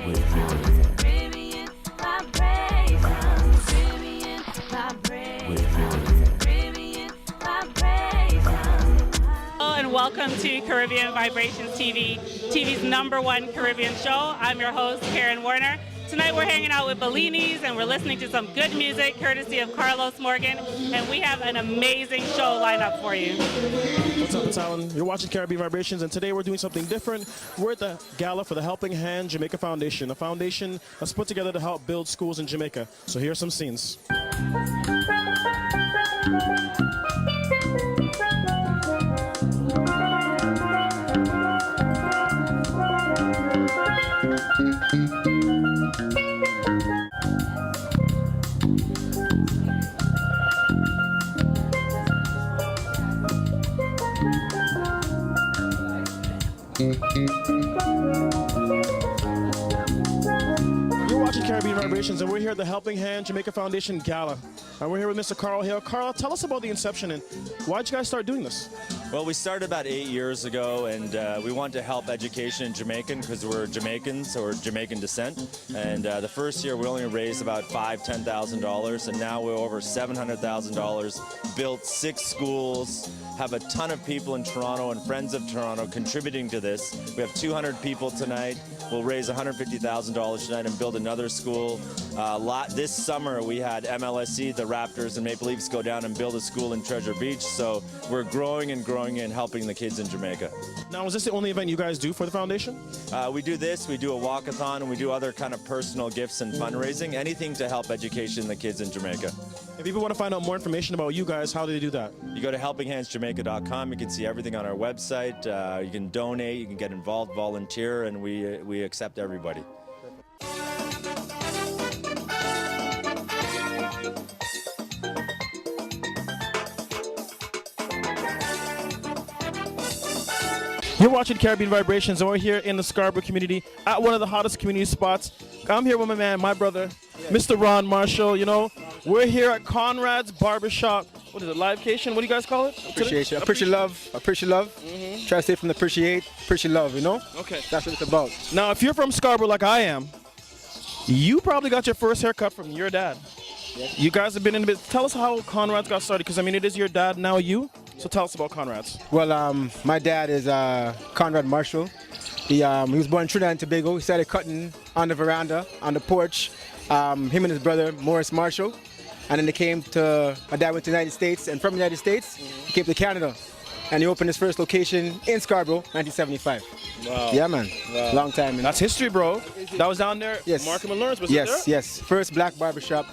Caribbean vibrations, Caribbean vibrations, Caribbean vibrations. Hello and welcome to Caribbean Vibrations TV, TV's #1 Caribbean show. I'm your host, Karen Warner. Tonight we're hanging out with Belleenys and we're listening to some good music courtesy of Carlos Morgan, and we have an amazing show lined up for you. What's up, town? You're watching Caribbean Vibrations, and today we're doing something different. We're at the gala for the Helping Hands Jamaica Foundation, a foundation that's put together to help build schools in Jamaica. So here are some scenes. You're watching Caribbean Vibrations, and we're here at the Helping Hands Jamaica Foundation Gala. And we're here with Mr. Carl here. Carl, tell us about the inception and why'd you guys start doing this? Well, we started about 8 years ago, and we want to help education in Jamaican because we're Jamaicans or Jamaican descent. And the first year we only raised about $5,000 to $10,000, and now we're over $700,000, built 6 schools, have a ton of people in Toronto and friends of Toronto contributing to this. We have 200 people tonight. We'll raise $150,000 tonight and build another school. This summer we had MLSC, the Raptors, and Maple Leafs go down and build a school in Treasure Beach. So we're growing and growing and helping the kids in Jamaica. Now, is this the only event you guys do for the foundation? We do this, we do a walkathon, and we do other kind of personal gifts and fundraising, anything to help education the kids in Jamaica. If people want to find out more information about you guys, how do they do that? You go to helpinghandsjamaica.com, you can see everything on our website, you can donate, you can get involved, volunteer, and we accept everybody. You're watching Caribbean Vibrations, and we're here in the Scarborough community at one of the hottest community spots. I'm here with my man, my brother, Mr. Ron Marshall. You know, we're here at Conrads Barbershop. What is it, Livecation? What do you guys call it? Appreciation. Appreciate love. Appreciate love. Try to stay from the appreciate love, you know? Okay. That's what it's about. Now, if you're from Scarborough like I am, you probably got your first haircut from your dad. Yes. You guys have been in the business. Tell us how Conrads got started, because I mean, it is your dad, now you. So tell us about Conrads. Well, my dad is Conrad Marshall. He was born in Trinidad and Tobago. He started cutting on the veranda, on the porch. Him and his brother, Morris Marshall. And then they came to, my dad went to the United States, and from the United States, he came to Canada. And he opened his first location in Scarborough, 1975. Wow. Yeah, man. Wow. Long time. You know? That's history, bro. That was down there. Yes. Markham and Lawrence was yes, it there? Yes. First black barbershop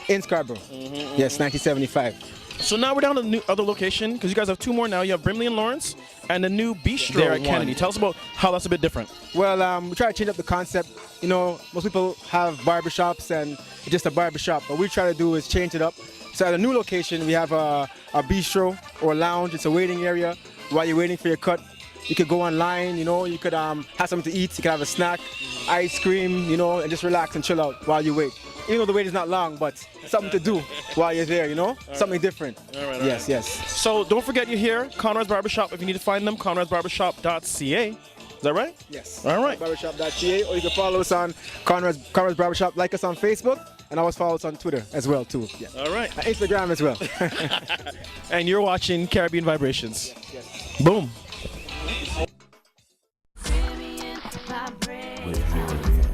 in Scarborough. Yes, 1975. So now we're down to the new other location, because you guys have 2 more now. You have Brimley and Lawrence, and the new Bistro there at Kennedy. Tell us about how that's a bit different. Well, we try to change up the concept. You know, most people have barbershops and it's just a barbershop. What we try to do is change it up. So at a new location, we have a bistro or lounge. It's a waiting area. While you're waiting for your cut, you could go online, you know, you could have something to eat. You could have a snack, ice cream, you know, and just relax and chill out while you wait. Even though the wait is not long, but something to do while you're there, you know? Something different. All right, yes, yes. So don't forget you're here, Conrads Barbershop. If you need to find them, conradsbarbershop.ca. Is that right? Yes. All right. Barbershop.ca, or you can follow us on Conrads Barbershop, like us on Facebook, and always follow us on Twitter as well, too. Yeah. All right. And Instagram as well. And you're watching Caribbean Vibrations. Yes. Boom. Caribbean vibrations,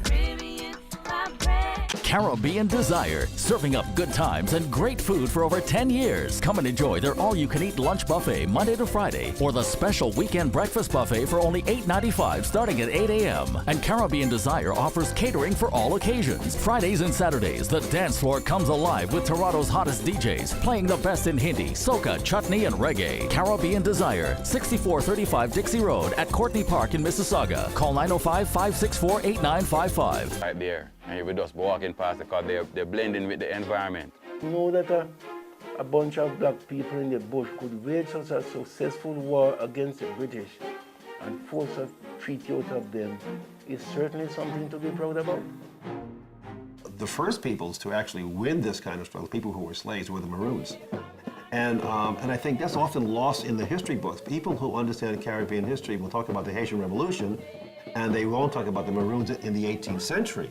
Caribbean vibrations. Caribbean Desire, serving up good times and great food for over 10 years. Come and enjoy their all-you-can-eat lunch buffet Monday to Friday, or the special weekend breakfast buffet for only $8.95 starting at 8 a.m. And Caribbean Desire offers catering for all occasions. Fridays and Saturdays, the dance floor comes alive with Toronto's hottest DJs, playing the best in Hindi, soca, chutney, and reggae. Caribbean Desire, 6435 Dixie Road at Courtney Park in Mississauga. Call 905-564-8955. Right there, and you would just walking past because they're blending with the environment. You know that a bunch of black people in the bush could wage such a successful war against the British and force a treaty out of them is certainly something to be proud about. The first peoples to actually win this kind of struggle, people who were slaves, were the Maroons. And I think that's often lost in the history books. People who understand Caribbean history will talk about the Haitian Revolution, and they won't talk about the Maroons in the 18th century.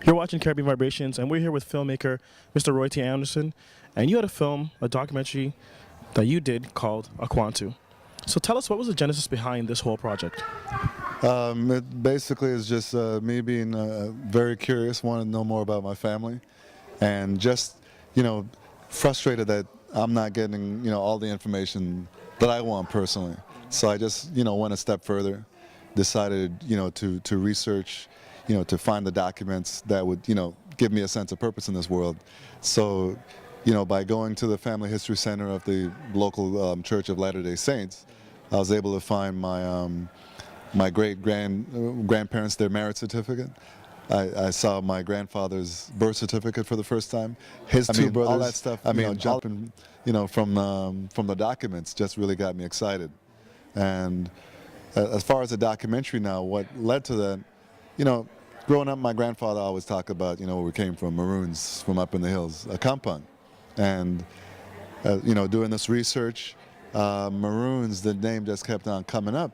You're watching Caribbean Vibrations, and we're here with filmmaker Mr. Roy T. Anderson, and you had a film, a documentary that you did called Akwantu. So tell us, what was the genesis behind this whole project? It basically is just me being very curious, wanting to know more about my family, and just, frustrated that I'm not getting, all the information that I want personally. So I just, went a step further, decided, to research, to find the documents that would, give me a sense of purpose in this world. So, by going to the Family History Center of the local Church of Latter-day Saints, I was able to find my grandparents, their marriage certificate. I saw my grandfather's birth certificate for the first time. His two brothers, all that stuff. Jumping, from the documents just really got me excited. And as far as the documentary now, what led to that, growing up, my grandfather always talked about, where we came from, Maroons from up in the hills, a compound. And, doing this research, Maroons, the name just kept on coming up.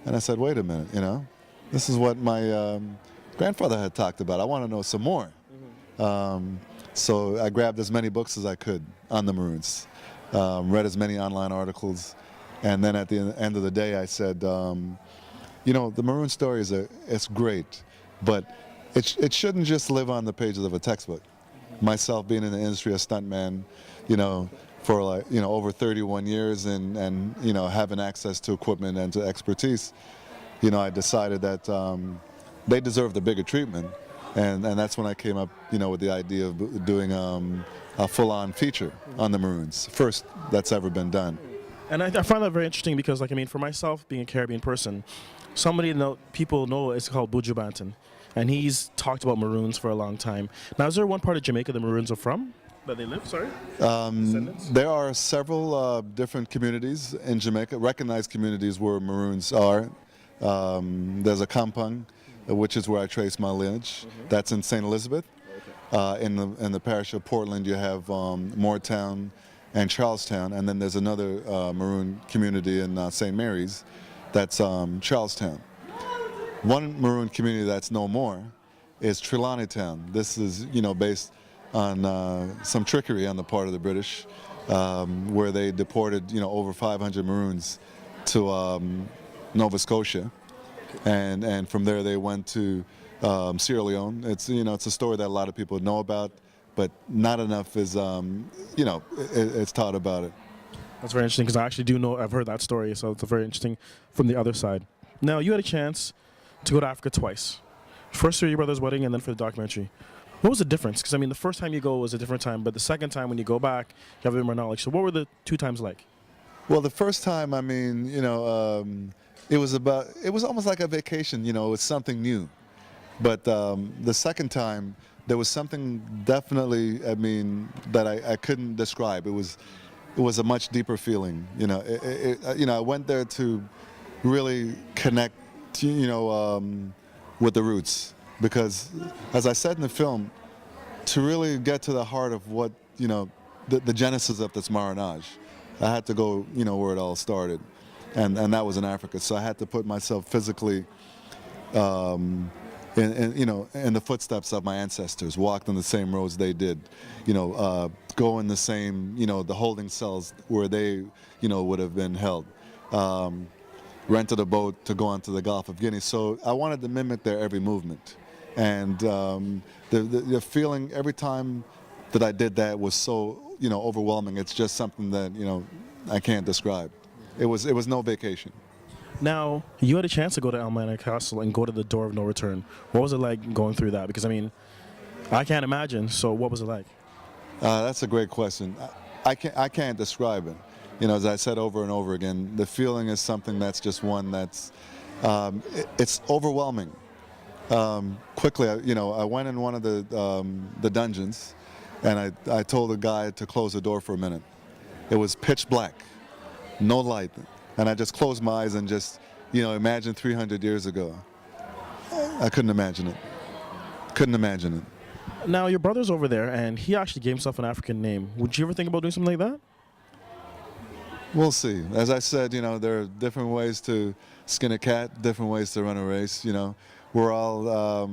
And I said, wait a minute, this is what my grandfather had talked about. I want to know some more. So I grabbed as many books as I could on the Maroons, read as many online articles, and then at the end of the day I said, the Maroon story it's great, but it shouldn't just live on the pages of a textbook. Myself being in the industry, a stuntman, for over 31 years and having access to equipment and to expertise, I decided that they deserved a bigger treatment, and that's when I came up, with the idea of doing a full-on feature on the Maroons, first that's ever been done. And I find that very interesting because, for myself, being a Caribbean person, people know it's called Buju Banton, and he's talked about Maroons for a long time. Now, is there one part of Jamaica the Maroons are from? That they live, sorry? There are several different communities in Jamaica, recognized communities where Maroons are. There's a Kampong, which is where I trace my lineage. That's in St. Elizabeth. In the parish of Portland, you have Moortown and Charlestown, and then there's another Maroon community in St. Mary's. That's Charlestown. One Maroon community that's no more is Trelawney Town. This is, based on some trickery on the part of the British, where they deported, over 500 Maroons to Nova Scotia, and from there they went to Sierra Leone. It's it's a story that a lot of people know about, but not enough is it's taught about it. That's very interesting because I actually do know, I've heard that story, so it's very interesting from the other side. Now, you had a chance to go to Africa twice. First for your brother's wedding and then for the documentary. What was the difference? Because, the first time you go was a different time, but the second time when you go back, you have a bit more knowledge. So what were the two times like? Well, the first time, it was almost like a vacation, it was something new. But the second time, there was something definitely, that I couldn't describe. It was a much deeper feeling, I went there to really connect, with the roots. Because, as I said in the film, to really get to the heart of what, the genesis of this marinage, I had to go, where it all started. And that was in Africa. So I had to put myself physically in the footsteps of my ancestors, walked on the same roads they did, go in the same, the holding cells where they, would have been held. Rented a boat to go onto the Gulf of Guinea. So I wanted to mimic their every movement. And the feeling every time that I did that was so, overwhelming. It's just something that, I can't describe. It was no vacation. Now, you had a chance to go to Elmina Castle and go to the Door of No Return. What was it like going through that? Because, I can't imagine. So what was it like? That's a great question. I can't describe it. As I said over and over again, the feeling is something that's just one that's, it's overwhelming. Quickly, I went in one of the dungeons, and I told the guy to close the door for a minute. It was pitch black, no light, and I just closed my eyes and just, imagine 300 years ago. I couldn't imagine it. Couldn't imagine it. Now, your brother's over there, and he actually gave himself an African name. Would you ever think about doing something like that? We'll see. As I said, you know, there are different ways to skin a cat, different ways to run a race. You know, we're all,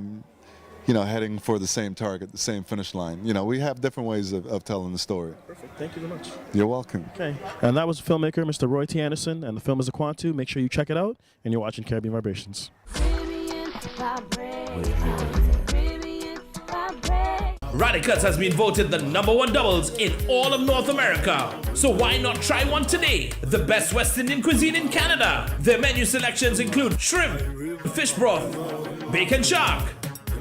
you know, heading for the same target, the same finish line. You know, we have different ways of telling the story. Perfect. Thank you very much. You're welcome. Okay. And that was filmmaker Mr. Roy T. Anderson, and the film is Akwantu. Make sure you check it out, and you're watching Caribbean Vibrations. Caribbean vibration. Caribbean vibration. Radicals has been voted the #1 doubles in all of North America. So why not try one today? The best West Indian cuisine in Canada. Their menu selections include shrimp, fish broth, bacon shark.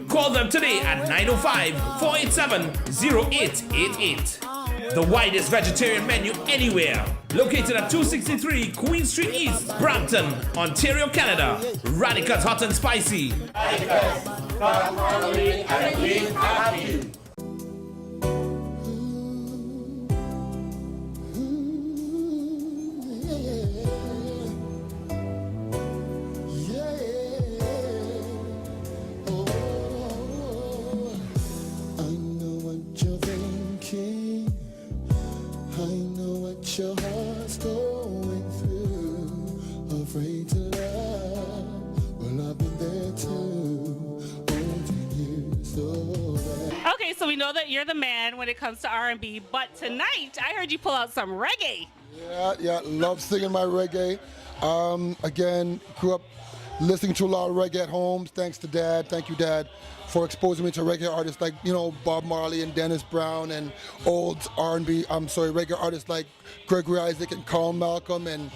Call them today at 905-487-0888. The widest vegetarian menu anywhere. Located at 263 Queen Street East, Brampton, Ontario, Canada. Radicals Hot and Spicy. Your heart's going through, afraid to love. Well, I've been there too, holding you so bad. Okay, so we know that you're the man when it comes to R&B, but tonight I heard you pull out some reggae. Yeah, love singing my reggae. Again, grew up listening to a lot of reggae at home. Thanks to Dad. Thank you, Dad, for exposing me to reggae artists like, you know, Bob Marley and Dennis Brown, and old reggae artists like Gregory Isaac and Carl Malcolm, and,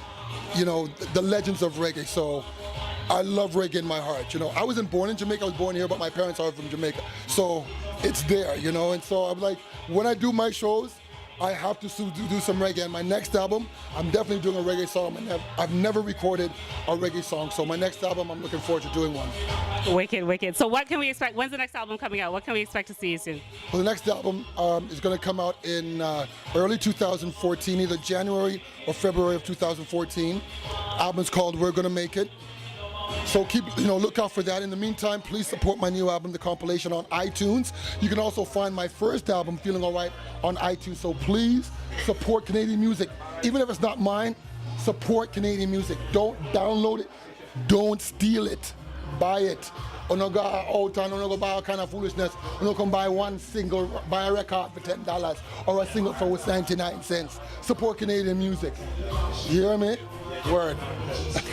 you know, the legends of reggae. So I love reggae in my heart. You know, I wasn't born in Jamaica. I was born here, but my parents are from Jamaica. So it's there, you know. And so I'm like, when I do my shows, I have to do some reggae. And my next album, I'm definitely doing a reggae song. I've never recorded a reggae song, so my next album, I'm looking forward to doing one. Wicked. So what can we expect? When's the next album coming out? What can we expect to see you soon? Well, the next album is going to come out in early 2014, either January or February of 2014. Album's called We're Gonna Make It. So look out for that. In the meantime, please support my new album, The Compilation, on iTunes. You can also find my first album, Feeling Alright, on iTunes. So please support Canadian music. Even if it's not mine, support Canadian music. Don't download it. Don't steal it. Buy it. Or no go out and no go buy all kind of foolishness. Or no come buy one single, buy a record for $10 or a single for 99 cents. Support Canadian music. You hear me? Word.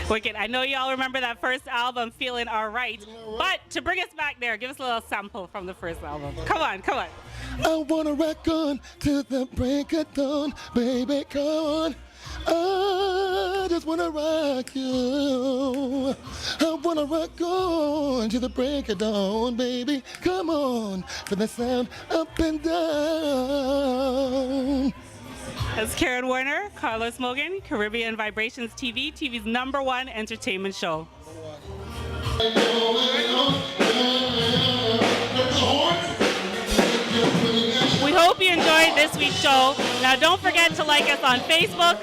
Wicked. I know y'all remember that first album, Feeling Alright. But to bring us back there, give us a little sample from the first album. Come on. I wanna rock on to the break of dawn, baby, come on. I just wanna rock you. I wanna rock on to the break of dawn, baby, come on. For the sound up and down. That's Karen Warner, Carlos Morgan, Caribbean Vibrations TV, TV's #1 entertainment show. We hope you enjoyed this week's show. Now don't forget to like us on Facebook,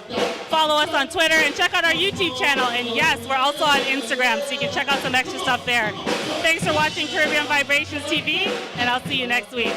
follow us on Twitter, and check out our YouTube channel. And yes, we're also on Instagram, so you can check out some extra stuff there. Thanks for watching Caribbean Vibrations TV, and I'll see you next week.